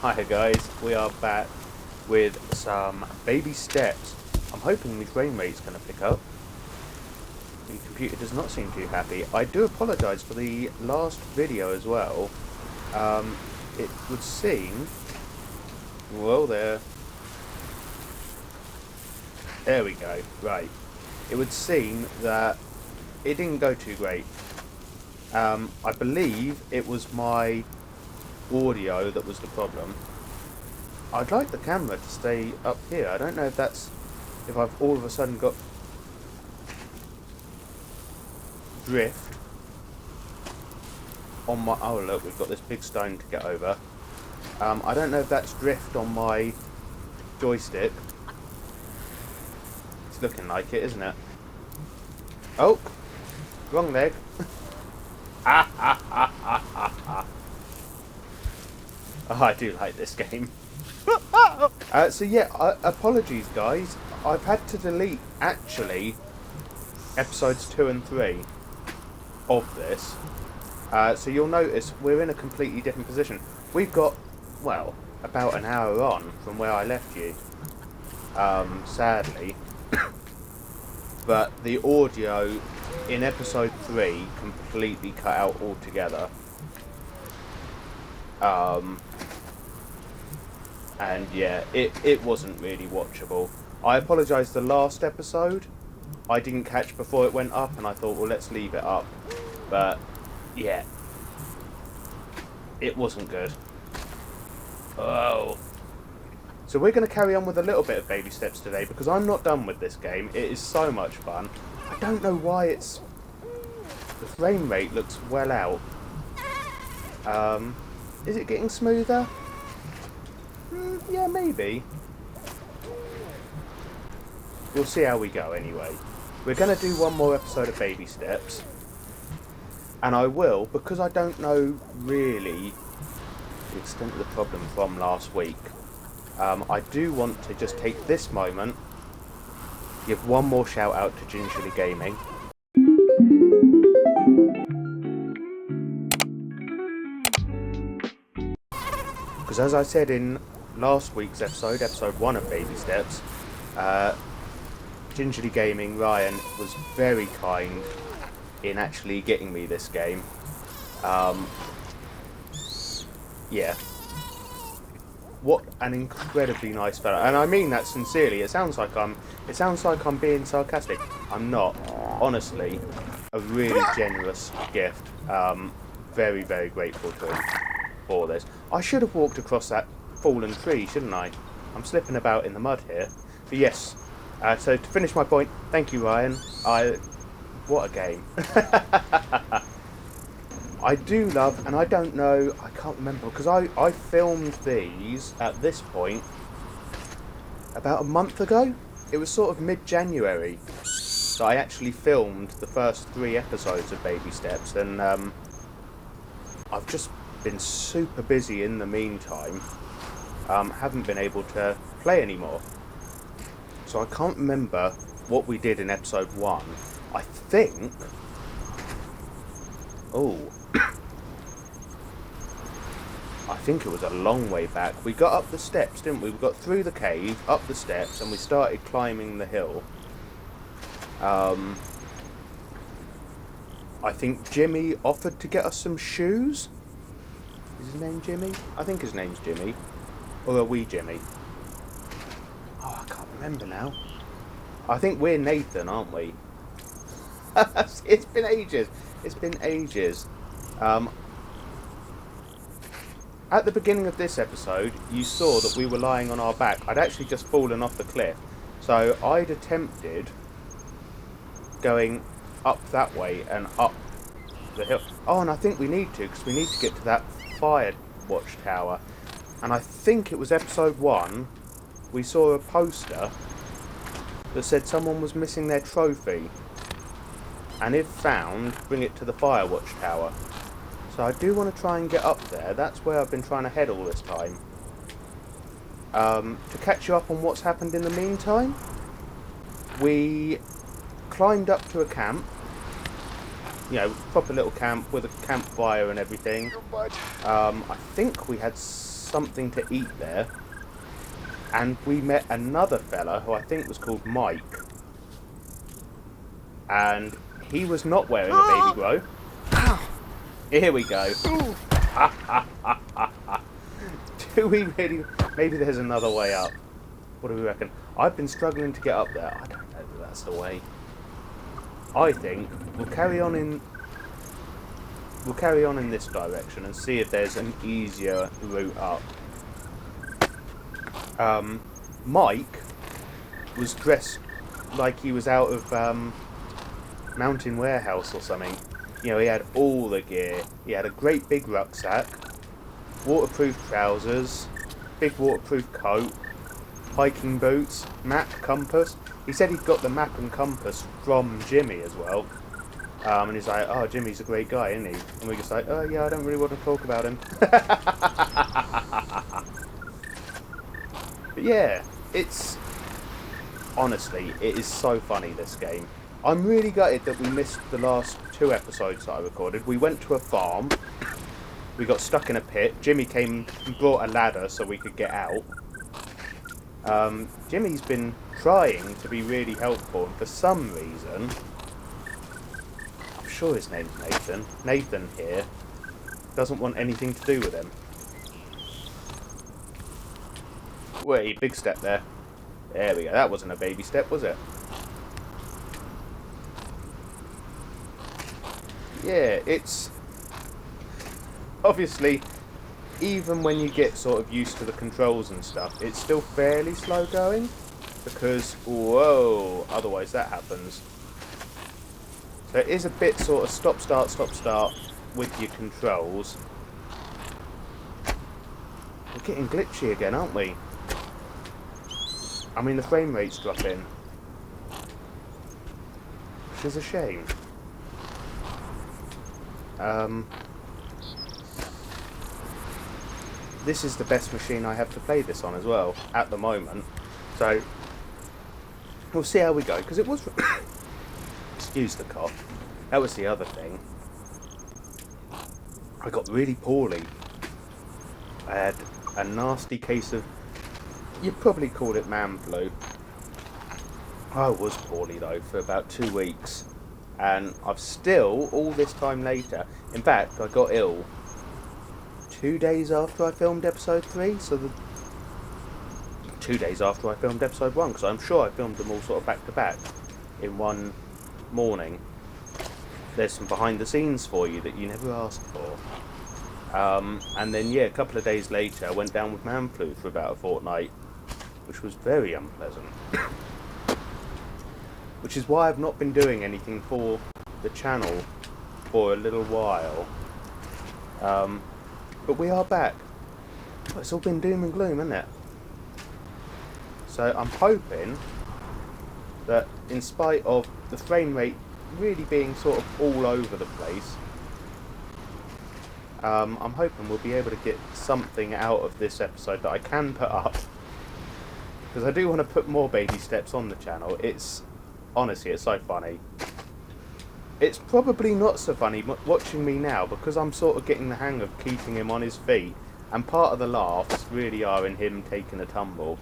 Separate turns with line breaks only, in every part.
Hi guys, we are back with some baby steps. I'm hoping the frame rate's going to pick up. The computer does not seem too happy. I do apologise for the last video as well. It would seem... Well, there we go. Right. It would seem that it didn't go too great. I believe it was my audio that was the problem. I'd like the camera to stay up here. I don't know if I've all of a sudden got drift on my... Oh look, we've got this big stone to get over. I don't know if that's drift on my joystick. It's looking like it, isn't it? Oh, wrong leg. Oh, I do like this game. So yeah, apologies guys. I've had to delete, actually, episodes 2 and 3 of this. So you'll notice we're in a completely different position. We've got, well, about an hour on from where I left you. Sadly. But the audio in episode 3 completely cut out altogether. And yeah, it wasn't really watchable. I apologise, the last episode I didn't catch before it went up, and I thought, well, let's leave it up. But yeah, it wasn't good. Oh. So we're going to carry on with a little bit of baby steps today, because I'm not done with this game. It is so much fun. I don't know why the frame rate looks well out. Is it getting smoother? Yeah, maybe. We'll see how we go anyway. We're going to do one more episode of Baby Steps. And I will, because I don't know really the extent of the problem from last week. I do want to just take this moment, give one more shout out to Gingerly Gaming. Because as I said in last week's episode 1 of Baby Steps, Gingerly Gaming, Ryan, was very kind in actually getting me this game. Yeah. What an incredibly nice fella. And I mean that sincerely. It sounds like I'm being sarcastic. I'm not. Honestly, a really generous gift. Very, very grateful to him for this. I should have walked across that fallen tree, shouldn't I? I'm slipping about in the mud here. But yes, so to finish my point, thank you, Ryan. What a game. I do love, and I don't know, I can't remember, because I filmed these at this point about a month ago. It was sort of mid-January that I actually filmed the first 3 episodes of Baby Steps, and I've just been super busy in the meantime. Haven't been able to play anymore. So I can't remember what we did in episode 1. I think... Oh... I think it was a long way back. We got up the steps, didn't we? We got through the cave, up the steps, and we started climbing the hill. I think Jimmy offered to get us some shoes. Is his name Jimmy? I think his name's Jimmy. Or are we Jimmy? Oh, I can't remember now. I think we're Nathan, aren't we? It's been ages. It's been ages. At the beginning of this episode, you saw that we were lying on our back. I'd actually just fallen off the cliff. So I'd attempted going up that way and up the hill. Oh, and I think we need to, because we need to get to that fire watchtower. and I think it was episode 1, we saw a poster that said someone was missing their trophy, and if found, bring it to the Firewatch Tower. So I do want to try and get up there. That's where I've been trying to head all this time. To catch you up on what's happened in the meantime, we climbed up to a camp. You know, proper little camp with a campfire and everything. I think we had something to eat there. And we met another fella who I think was called Mike. And he was not wearing a baby grow. Here we go. Do we really? Maybe there's another way up. What do we reckon? I've been struggling to get up there. I don't know if that's the way. I think we'll carry on in this direction and see if there's an easier route up. Mike was dressed like he was out of Mountain Warehouse or something. You know, he had all the gear. He had a great big rucksack, waterproof trousers, big waterproof coat, hiking boots, map, compass. He said he'd got the map and compass from Jimmy as well. And he's like, oh, Jimmy's a great guy, isn't he? And we're just like, oh yeah, I don't really want to talk about him. But yeah, honestly, it is so funny, this game. I'm really gutted that we missed the last 2 episodes that I recorded. We went to a farm. We got stuck in a pit. Jimmy came and brought a ladder so we could get out. Jimmy's been trying to be really helpful, and for some reason, I'm sure his name's Nathan. Nathan here doesn't want anything to do with him. Wait, big step there. There we go. That wasn't a baby step, was it? Yeah, it's obviously, even when you get sort of used to the controls and stuff, it's still fairly slow going, because, whoa, otherwise that happens. So it is a bit sort of stop, start with your controls. We're getting glitchy again, aren't we? I mean, the frame rate's dropping, which is a shame. This is the best machine I have to play this on as well, at the moment. So, we'll see how we go, because it was... Excuse the cough. That was the other thing. I got really poorly. I had a nasty case of... You'd probably call it man flu. I was poorly, though, for about 2 weeks. And I've still, all this time later... In fact, I got ill 2 days after I filmed episode 3, so 2 days after I filmed episode 1, because I'm sure I filmed them all sort of back to back in one morning. There's some behind the scenes for you that you never asked for. And then, yeah, a couple of days later, I went down with man flu for about a fortnight, which was very unpleasant. Which is why I've not been doing anything for the channel for a little while. But we are back. Well, it's all been doom and gloom, isn't it? So I'm hoping that in spite of the frame rate really being sort of all over the place, I'm hoping we'll be able to get something out of this episode that I can put up. Because I do want to put more baby steps on the channel. Honestly, it's so funny. It's probably not so funny watching me now, because I'm sort of getting the hang of keeping him on his feet, and part of the laughs really are in him taking a tumble.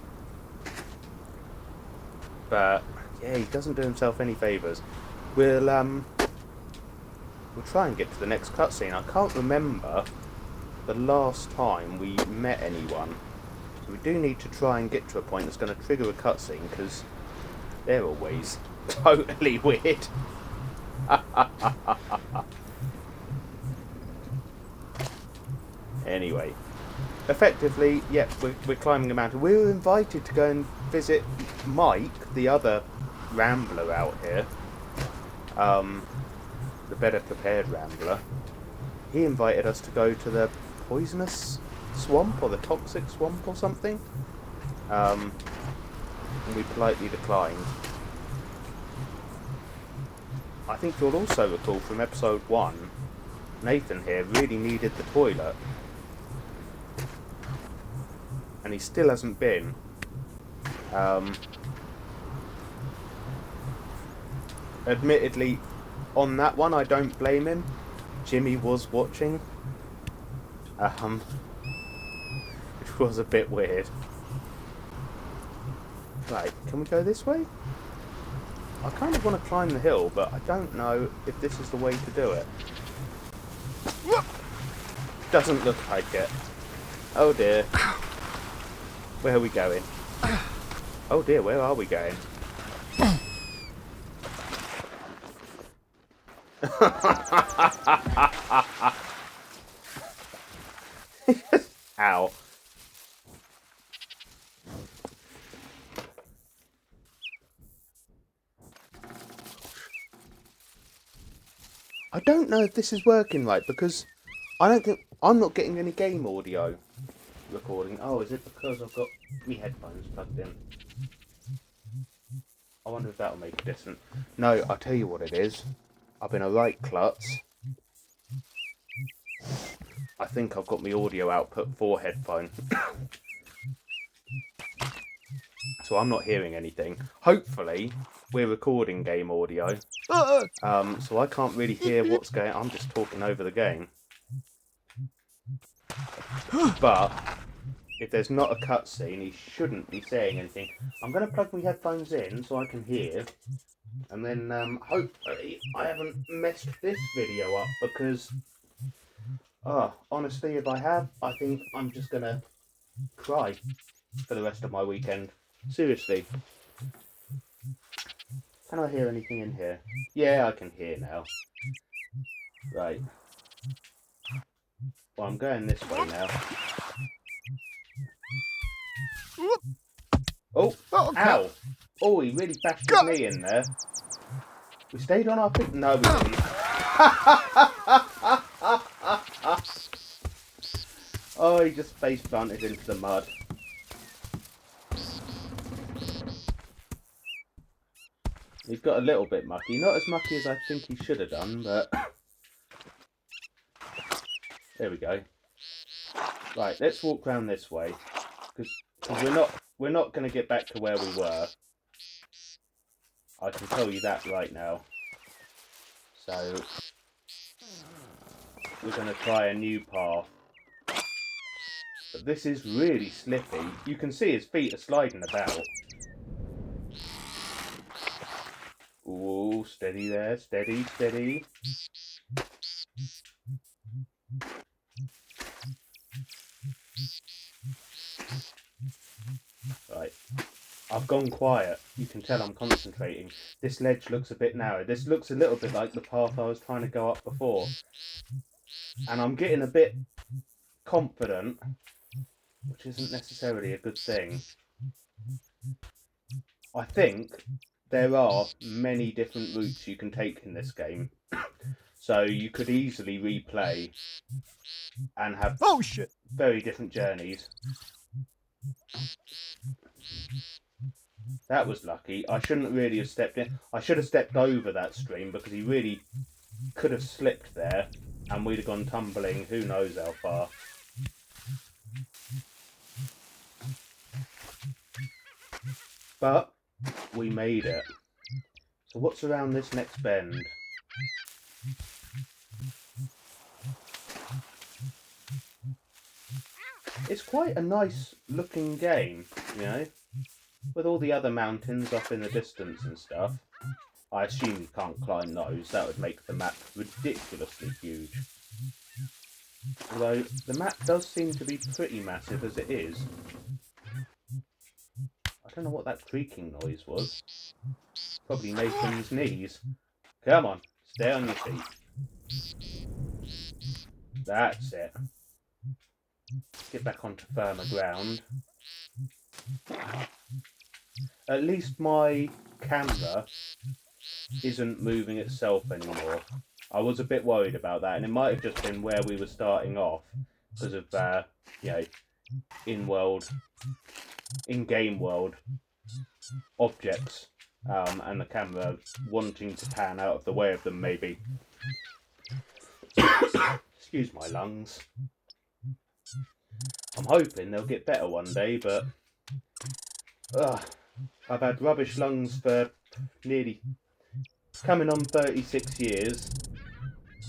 But yeah, he doesn't do himself any favours. We'll try and get to the next cutscene. I can't remember the last time we met anyone. So we do need to try and get to a point that's going to trigger a cutscene, because they're always totally weird. Anyway, effectively, yeah, we're climbing a mountain. We were invited to go and visit Mike, the other rambler out here. The better prepared rambler. He invited us to go to the poisonous swamp or the toxic swamp or something. And we politely declined. I think you'll also recall from episode 1, Nathan here really needed the toilet. And he still hasn't been. Admittedly, on that one I don't blame him. Jimmy was watching. Which was a bit weird. Right, can we go this way? I kind of want to climb the hill, but I don't know if this is the way to do it. Doesn't look like it. Oh dear. Where are we going? Oh dear, where are we going? Ow. I don't know if this is working right because I'm not getting any game audio recording. Oh, is it because I've got my headphones plugged in? I wonder if that'll make a difference. No, I'll tell you what it is. I've been a right klutz. I think I've got my audio output for headphone. So I'm not hearing anything. Hopefully, we're recording game audio. So I can't really hear what's going on. I'm just talking over the game. But if there's not a cutscene, he shouldn't be saying anything. I'm going to plug my headphones in so I can hear. And then hopefully I haven't messed this video up because... honestly, if I have, I think I'm just going to cry for the rest of my weekend. Seriously. Can I hear anything in here? Yeah, I can hear now. Right. Well, I'm going this way now. Oh, ow! Oh, he really bashed his knee in there. We stayed on our feet? No, we didn't. Oh, he just face planted into the mud. He's got a little bit mucky. Not as mucky as I think he should have done, but... There we go. Right, let's walk round this way. Because we're not going to get back to where we were. I can tell you that right now. So... we're going to try a new path. But this is really slippy. You can see his feet are sliding about. Ooh, steady there, steady, steady. Right, I've gone quiet. You can tell I'm concentrating. This ledge looks a bit narrow. This looks a little bit like the path I was trying to go up before. And I'm getting a bit confident, which isn't necessarily a good thing. I think there are many different routes you can take in this game. So you could easily replay and have very different journeys. That was lucky. I shouldn't really have stepped in. I should have stepped over that stream because he really could have slipped there and we'd have gone tumbling who knows how far. But we made it. So what's around this next bend? It's quite a nice looking game, you know, with all the other mountains up in the distance and stuff. I assume you can't climb those, that would make the map ridiculously huge. Although the map does seem to be pretty massive as it is. I don't know what that creaking noise was. Probably Nathan's knees. Come on, stay on your feet. That's it. Get back onto firmer ground. At least my camera isn't moving itself anymore. I was a bit worried about that, and it might have just been where we were starting off because of you know, in-game world objects, and the camera wanting to pan out of the way of them, maybe. Excuse my lungs. I'm hoping they'll get better one day, but I've had rubbish lungs for nearly coming on 36 years.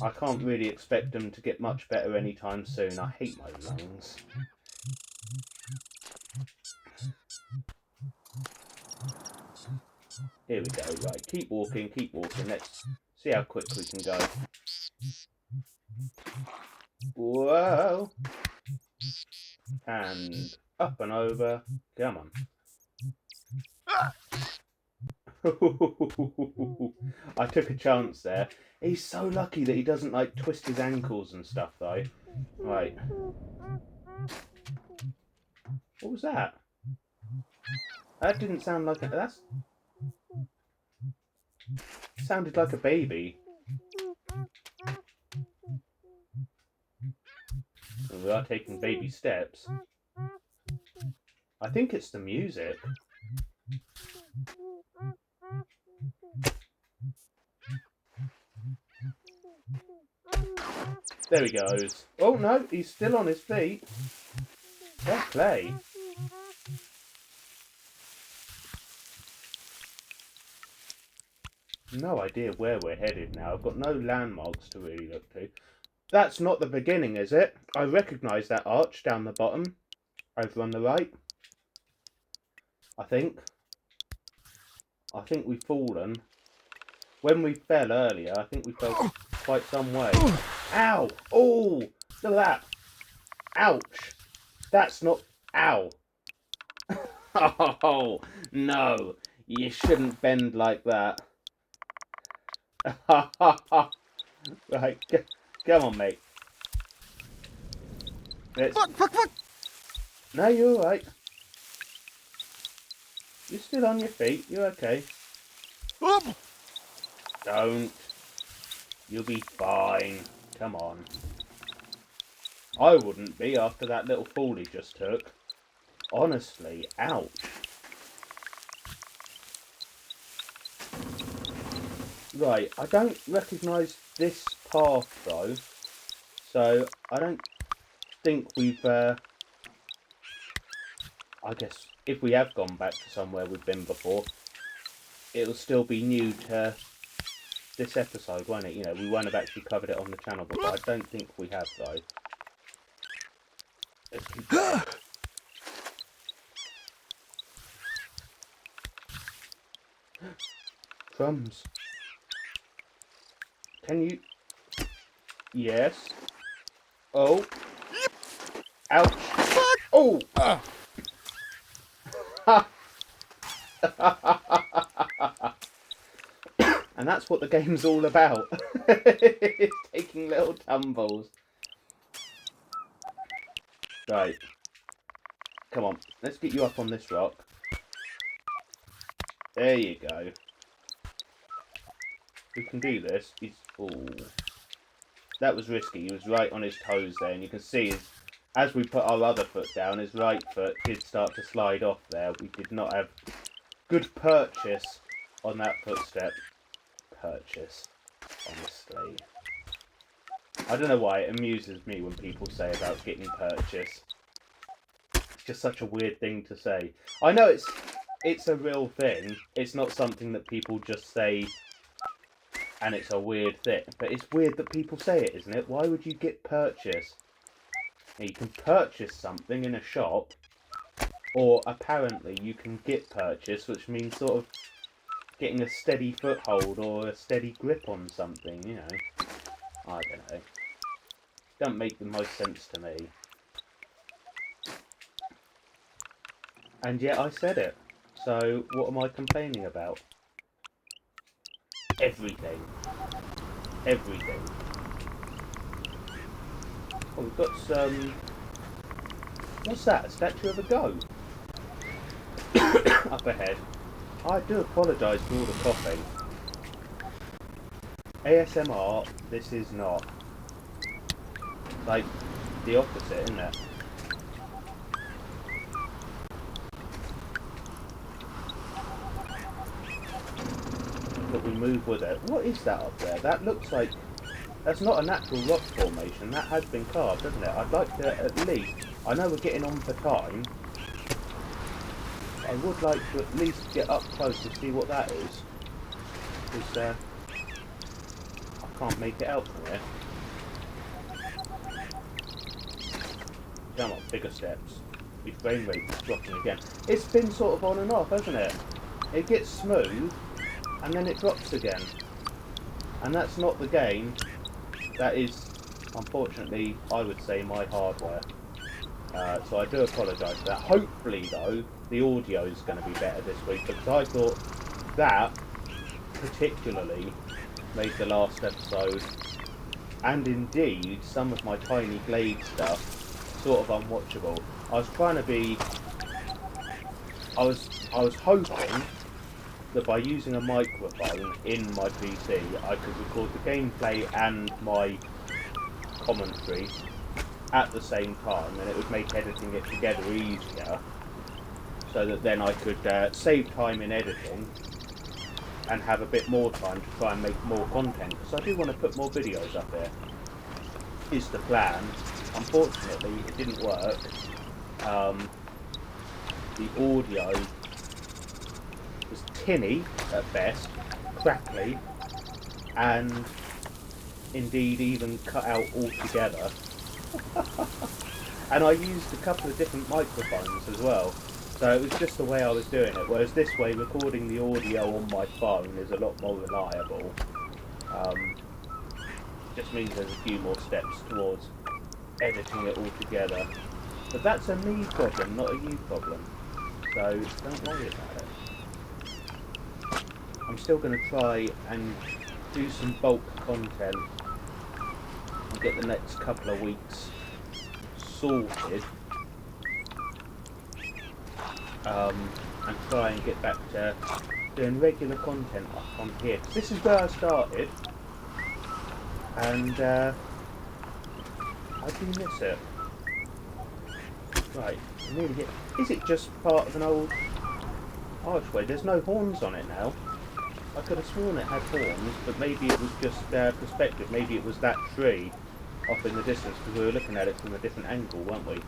I can't really expect them to get much better anytime soon. I hate my lungs. Here we go, right, keep walking, let's see how quick we can go. Whoa! And up and over, come on. I took a chance there. He's so lucky that he doesn't like twist his ankles and stuff though. Right. What was that? That didn't sound like that sounded like a baby. We are taking baby steps. I think it's the music. There he goes. Oh no, he's still on his feet. Fair play. No idea where we're headed now. I've got no landmarks to really look to. That's not the beginning, is it? I recognise that arch down the bottom. Over on the right. I think we've fallen. When we fell earlier, I think we fell quite some way. Ow! Oh! Look at that! Ouch! That's not... Ow! Oh, no! You shouldn't bend like that. Right, come on, mate.
Fuck!
No, you're alright. You're still on your feet, you're okay. Don't. You'll be fine. Come on. I wouldn't be after that little fall he just took. Honestly, ouch. Right, I don't recognise this path though. So, I don't think we've, I guess, if we have gone back to somewhere we've been before, it'll still be new to this episode, won't it? You know, we won't have actually covered it on the channel before. I don't think we have, though. Let's keep going. Crumbs. Can you... Yes. Oh. Ouch. Oh! And that's what the game's all about. It's taking little tumbles. Right. Come on. Let's get you up on this rock. There you go. We can do this. He's... Ooh. That was risky. He was right on his toes there. And you can see as we put our other foot down, his right foot did start to slide off there. We did not have good purchase on that footstep. Purchase. Honestly. I don't know why it amuses me when people say about getting purchase. It's just such a weird thing to say. I know it's a real thing. It's not something that people just say and it's a weird thing. But it's weird that people say it, isn't it? Why would you get purchase? Now, you can purchase something in a shop, or apparently you can get purchase, which means sort of getting a steady foothold or a steady grip on something, you know. I don't know. Don't make the most sense to me. And yet I said it. So what am I complaining about? Everything. Everything. Oh, we've got some... What's that? A statue of a goat? Up ahead. I do apologise for all the coughing. ASMR, this is not. Like, the opposite, isn't it? that we move with it. What is that up there? That looks like... That's not a natural rock formation. That has been carved, hasn't it? I'd like to at least... I know we're getting on for time. I would like to at least get up close and see what that is. Because I can't make it out from here. Come on, bigger steps. My frame rate is dropping again. It's been sort of on and off, hasn't it? It gets smooth, and then it drops again. And that's not the game. That is, unfortunately, I would say, my hardware. So I do apologise for that. Hopefully, though, the audio is going to be better this week, because I thought that, particularly, made the last episode, and indeed, some of my Tiny Glade stuff, sort of unwatchable. I was trying to be... I was hoping that by using a microphone in my PC, I could record the gameplay and my commentary at the same time, and it would make editing it together easier, so that then I could save time in editing and have a bit more time to try and make more content, because I do want to put more videos up there, is the plan. Unfortunately, it didn't work. The audio was tinny at best, crackly, and indeed even cut out altogether. And I used a couple of different microphones as well, so it was just the way I was doing it, whereas this way recording the audio on my phone is a lot more reliable. Just means there's a few more steps towards editing it all together. But that's a me problem, not a you problem. So don't worry about it. I'm still going to try and do some bulk content and get the next couple of weeks sorted. And try and get back to doing regular content on here. 'Cause this is where I started. And I do miss it. Right, I nearly get... Is it just part of an old archway? There's no horns on it now. I could have sworn it had horns, but maybe it was just perspective. Maybe it was that tree off in the distance, because we were looking at it from a different angle, weren't we?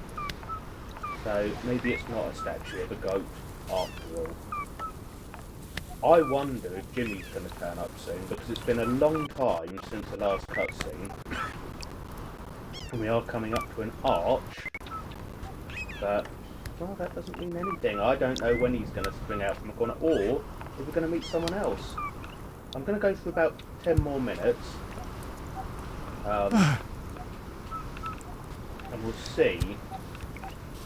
So maybe it's not a statue of a goat after all. I wonder if Jimmy's going to turn up soon, because it's been a long time since the last cutscene. And we are coming up to an arch. But, well, that doesn't mean anything. I don't know when he's going to spring out from a corner, or if we're going to meet someone else. I'm going to go for about 10 more minutes. And we'll see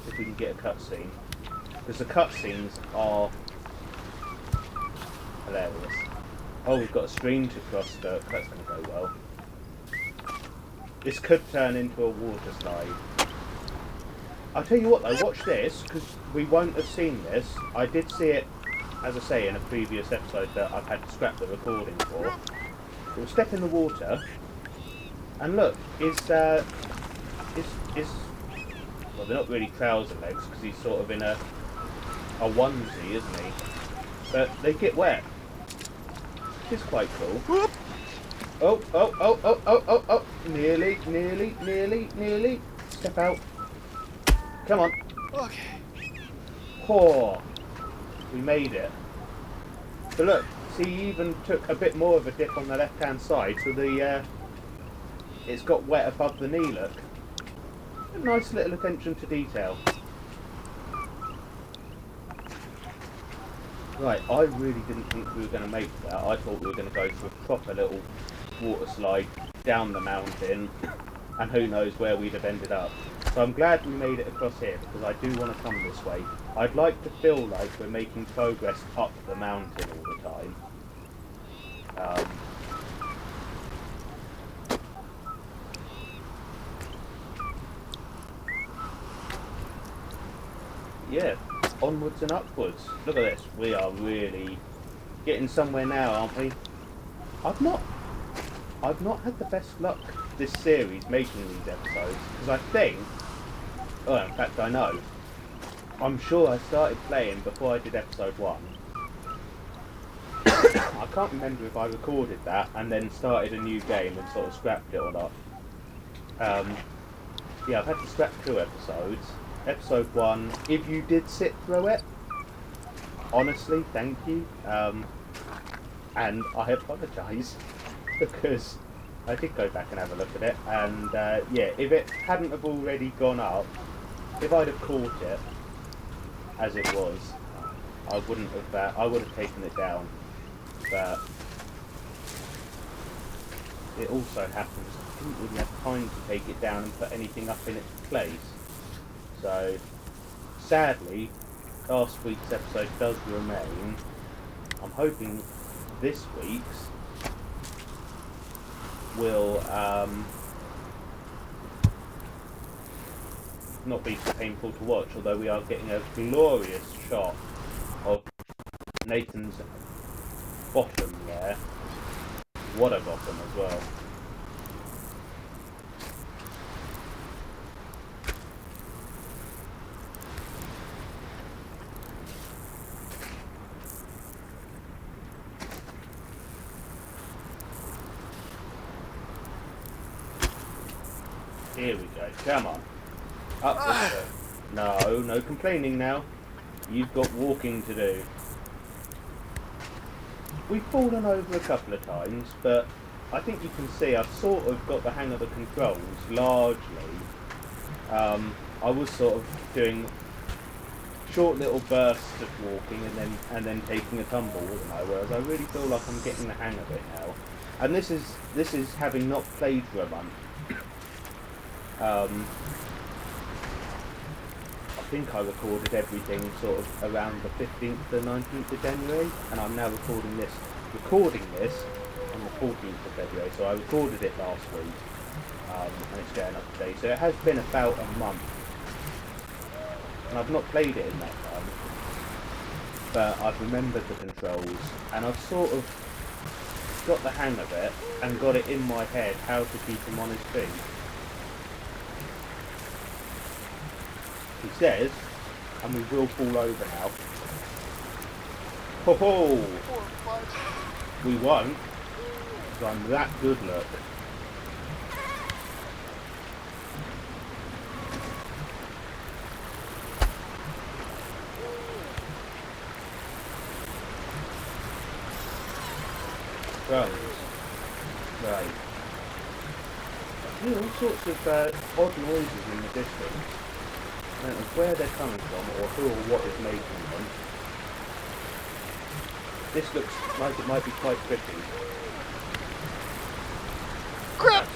if we can get a cutscene. Because the cutscenes are hilarious. Oh, we've got a stream to cross, so that's going to go well. This could turn into a water slide. I'll tell you what though, watch this, because we won't have seen this. I did see it, as I say, in a previous episode that I've had to scrap the recording for. We'll step in the water, and look, well, they're not really trouser legs, because he's sort of in a onesie, isn't he? But they get wet. Which is quite cool. Oh. Nearly. Step out. Come on.
Okay.
Oh, we made it. But look, see, he even took a bit more of a dip on the left-hand side, so it's got wet above the knee, look. A nice little attention to detail. Right, I really didn't think we were going to make that. I thought we were going to go for a proper little water slide down the mountain, and who knows where we'd have ended up. So I'm glad we made it across here, because I do want to come this way. I'd like to feel like we're making progress up the mountain all the time. Yeah, onwards and upwards. Look at this. We are really getting somewhere now, aren't we? I've not had the best luck this series making these episodes, because I think, well, in fact I know, I'm sure I started playing before I did episode 1. I can't remember if I recorded that and then started a new game and sort of scrapped it or not. Yeah, I've had to scrap 2 episodes. Episode 1, if you did sit through it, honestly, thank you. And I apologise because I did go back and have a look at it, and yeah, if it hadn't have already gone up, if I'd have caught it as it was, I wouldn't have. I would have taken it down, but it also happens I didn't really have time to take it down and put anything up in its place. So sadly, last week's episode does remain. I'm hoping this week's will not be so painful to watch, although we are getting a glorious shot of Nathan's bottom there. What a bottom as well. Here we go, come on. Up this way. No, no complaining now. You've got walking to do. We've fallen over a couple of times, but I think you can see I've sort of got the hang of the controls, largely. I was sort of doing short little bursts of walking and then taking a tumble, wasn't I? Whereas I really feel like I'm getting the hang of it now. And this is having not played for a month. I think I recorded everything sort of around the 15th to 19th of January, and I'm now recording this on the 14th of February, so I recorded it last week, and it's going up today, so it has been about a month, and I've not played it in that time, but I've remembered the controls, and I've sort of got the hang of it, and got it in my head how to keep him on his feet. He says, and we will fall over now. Ho ho! We won't, because I'm that good, look. Drums. Right. I hear all sorts of odd noises in the distance. I don't know where they're coming from or who or what is making them. This looks like it might be quite pretty.
Crap!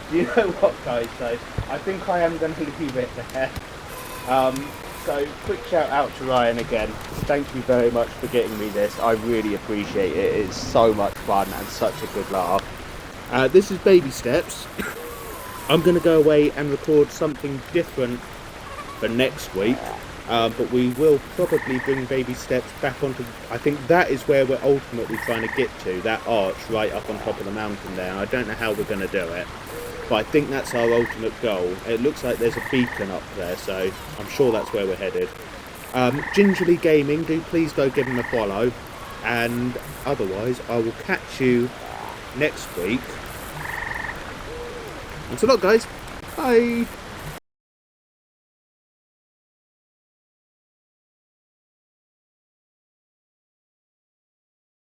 Do you know what, guys? So I think I am going to leave it there. So quick shout out to Ryan again. Thank you very much for getting me this. I really appreciate it. It's so much fun and such a good laugh. This is Baby Steps. I'm going to go away and record something different for next week, but we will probably bring Baby Steps back onto, I think that is where we're ultimately trying to get to, that arch right up on top of the mountain there. I don't know how we're going to do it, but I think that's our ultimate goal. It looks like there's a beacon up there, so I'm sure that's where we're headed. Gingerly Gaming, do please go give him a follow, and otherwise I will catch you next week. Thanks a lot, guys. Bye.